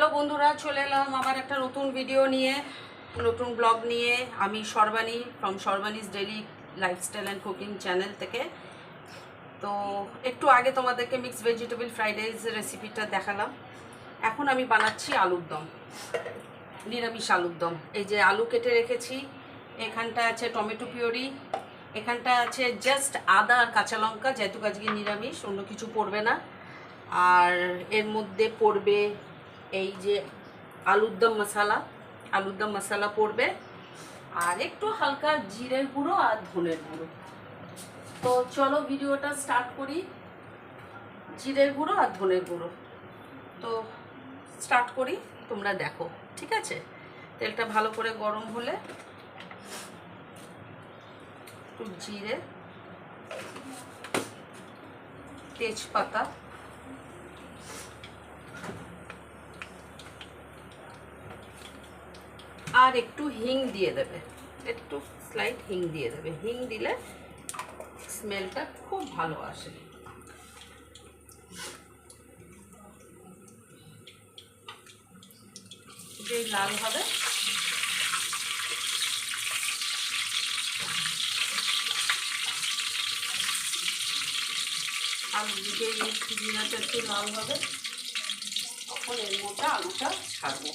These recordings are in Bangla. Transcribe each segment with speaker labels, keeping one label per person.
Speaker 1: হ্যালো বন্ধুরা, চলে এলাম আবার একটা নতুন ভিডিও নিয়ে, নতুন ব্লগ নিয়ে। আমি Sarbani from Sarbani's daily lifestyle and cooking channel থেকে। তো একটু আগে তোমাদেরকে মিক্স ভেজিটেবল ফ্রাইড রাইস রেসিপিটা দেখালাম। এখন আমি বানাচ্ছি আলুর দম, নিরামিষ আলুর দম। এই যে আলু কেটে রেখেছি, এখানটা আছে টমেটো পিউরি, এখানটা আছে জাস্ট আদা আর কাঁচা লঙ্কা, যেহেতু আজকে নিরামিষ, অন্য কিছু পড়বে না। আর এর মধ্যে পড়বে এই যে আলুর দম মশলা পড়বে, আর একটু হালকা জিরের গুঁড়ো আর ধনের গুঁড়ো। তো চলো ভিডিওটা স্টার্ট করি। জিরের গুঁড়ো আর ধনের গুঁড়ো তো স্টার্ট করি, তোমরা দেখো, ঠিক আছে? তেলটা ভালো করে গরম হলে একটু জিরে, তেজপাতা, আর একটু হিং দিয়ে দেবে, একটু স্লাইট হিং দিয়ে দেবে। হিং দিলে স্মেলটা খুব ভালো আসে। যেই লাল হবে আলু, যেই জিরাটা একটু লাল হবে তখন এর মধ্যে আলুটা ছাড়বো।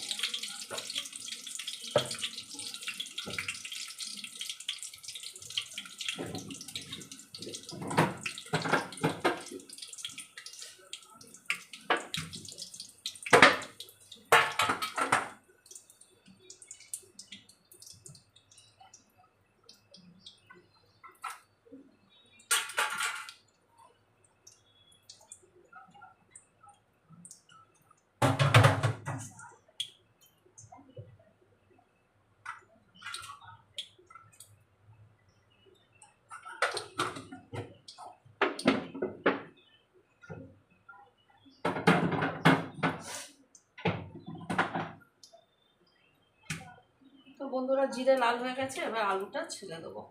Speaker 1: তো বন্ধুরা, জিরে লাল হয়ে গেছে, এবার আলুটা ছেড়ে দেবো।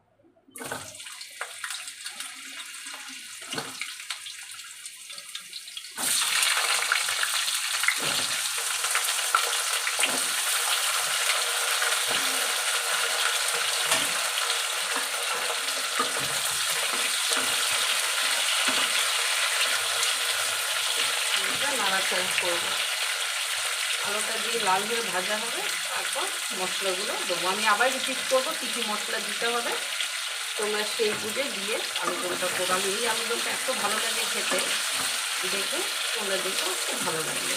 Speaker 1: নাড়াচাড়া করবো, আলুটা দিয়ে লাল হয়ে ভাজা হবে, তারপর মশলাগুলো দেবো। আমি আবার রিপিট করবো কী কী মশলা দিতে হবে, তোমরা সেই বুঝে দিয়ে আলুদমটা করবো। আমি এই আলুদমটা এত ভালো লাগে খেতে, দেখে তোমরা দেখো, খুব ভালো লাগবে।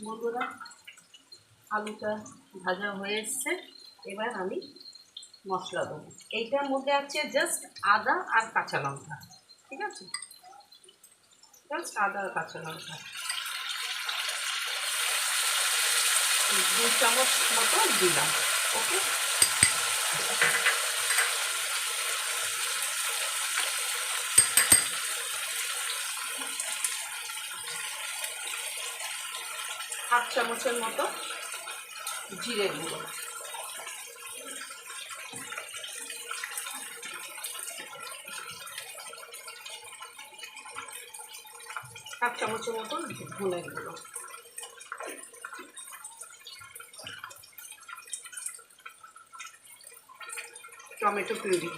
Speaker 1: বন্ধুরা, আলুটা ভাজা হয়ে এসছে। এবার আমি মশলা দেবো। এইটার মধ্যে আছে জাস্ট আদা আর কাঁচা লঙ্কা, ঠিক আছে? জাস্ট আদা আর কাঁচা লঙ্কা 2 চামচ মতো দিলাম। ওকে, হাফ চামচের মতো জিরে গুঁড়ো, হাফ চামচের মতো ধনে গুঁড়ো, টমেটো পিউরি,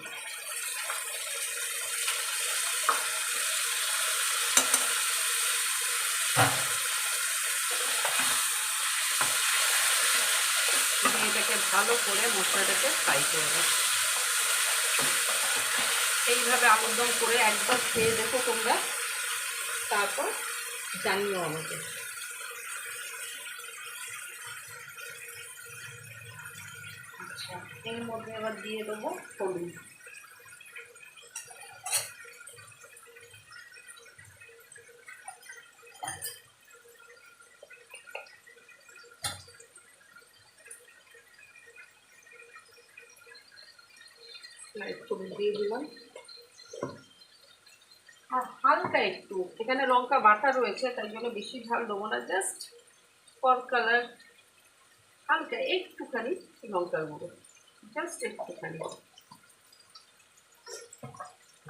Speaker 1: এটাকে ভালো করে মশলাটাকে ফ্রাই করবো। এইভাবে আলুর দম করে একবার খেয়ে দেখো তোমরা, তারপর জানিও আমাকে। আচ্ছা, এর মধ্যে এবার দিয়ে দেবো হলুদ, হলুদ দিয়ে দিলাম। আর হালকা একটু এখানে লঙ্কা বাটা রয়েছে, তাই জন্য বেশি ঝাল দেবো না, জাস্ট ফর কালার হালকা একটুখানি লঙ্কার গুঁড়ো, জাস্ট একটুখানি।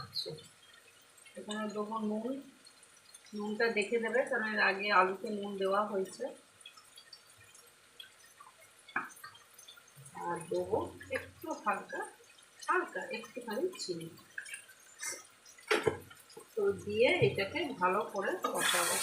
Speaker 1: আচ্ছা, এখানে দেবো নুন। নুনটা দেখে দেবে, কারণ এর আগে আলুতে নুন দেওয়া হয়েছে। আর দেবো একটু হালকা হালকা একটুখানি চিনি। তো দিয়ে এটাকে ভালো করে কষাবো।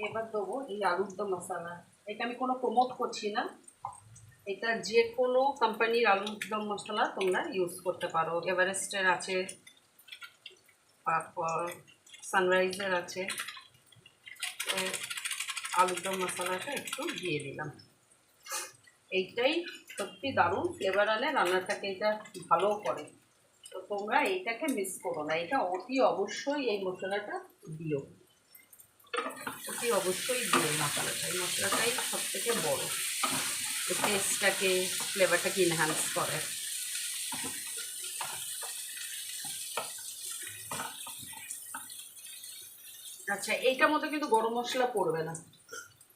Speaker 1: এবার দেবো এই আলুর দম মশলা। এটা আমি কোনো প্রমোট করছি না, এটা যে কোনো কোম্পানির আলুর দম মশলা তোমরা ইউজ করতে পারো। এভারেস্টের আছে, তারপর সানরাইজের আছে। তো আলুর দম মশলাটা একটু দিয়ে দিলাম। এইটাই সত্যি দারুণ ফ্লেভার আনে রান্নাটাকে, এটা ভালো করে। তো তোমরা এইটাকে মিস করো না, এটা অতি অবশ্যই এই মশলাটা দিও, অতি অবশ্যই দিও মশলাটা। এই মশলাটাই সব থেকে বড়ো, টেস্টটাকে ফ্লেভারটাকে ইনহ্যান্স করে। আচ্ছা, এইটার মধ্যে কিন্তু গরম মশলা পড়বে না।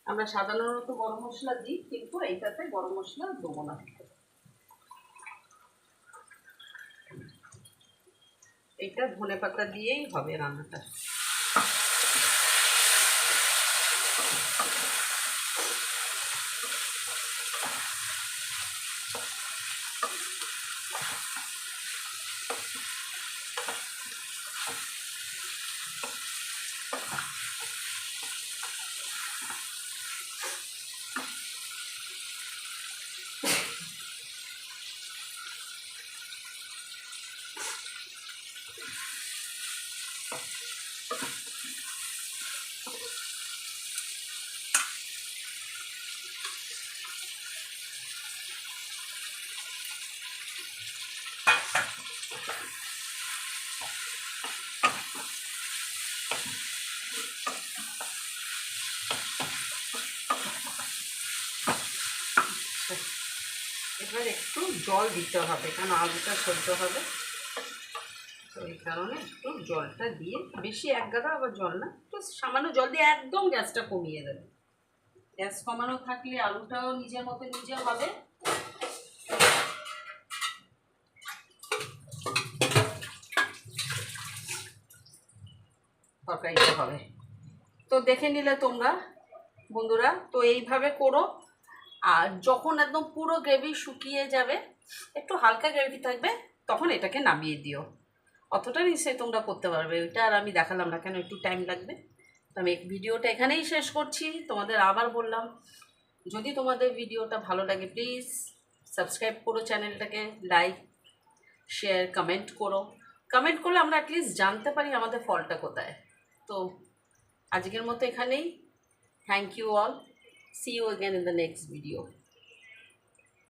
Speaker 1: আমরা সাধারণত গরম মশলা দিই, কিন্তু এইটাতে গরম মশলা দেবো না। এইটা ধনেপাতা দিয়েই হবে রান্নাটা। এবার একটু জল দিতে হবে, কারণ আলুটা সেদ্ধ হবে। তো এই কারণে একটু জলটা দিয়ে, বেশি এক গাদা আবার জল না, একটু সামান্য জল দিয়ে একদম গ্যাসটা কমিয়ে দেবে। গ্যাস কমানো থাকলে আলুটাও নিজের মতো নিজে হবে। তরকারিটা হবে। তো দেখে নিলে তোমরা বন্ধুরা, তো এইভাবে করো। আর যখন একদম পুরো গ্রেভি শুকিয়ে যাবে, একটু হালকা গ্রেভি থাকবে, তখন এটাকে নামিয়ে দিও। অতটা নিশ্চয়ই তোমরা করতে পারবে। ওইটা আর আমি দেখালাম না কেন, একটু টাইম লাগবে। তো আমি ভিডিওটা এখানেই শেষ করছি। তোমাদের আবার বললাম, যদি তোমাদের ভিডিওটা ভালো লাগে প্লিজ সাবস্ক্রাইব করো চ্যানেলটাকে, লাইক শেয়ার কমেন্ট করো। কমেন্ট করলে আমরা অ্যাটলিস্ট জানতে পারি আমাদের ফলটা কোথায়। তো আজকের মতো এখানেই। Thank you all. See you again in the next video.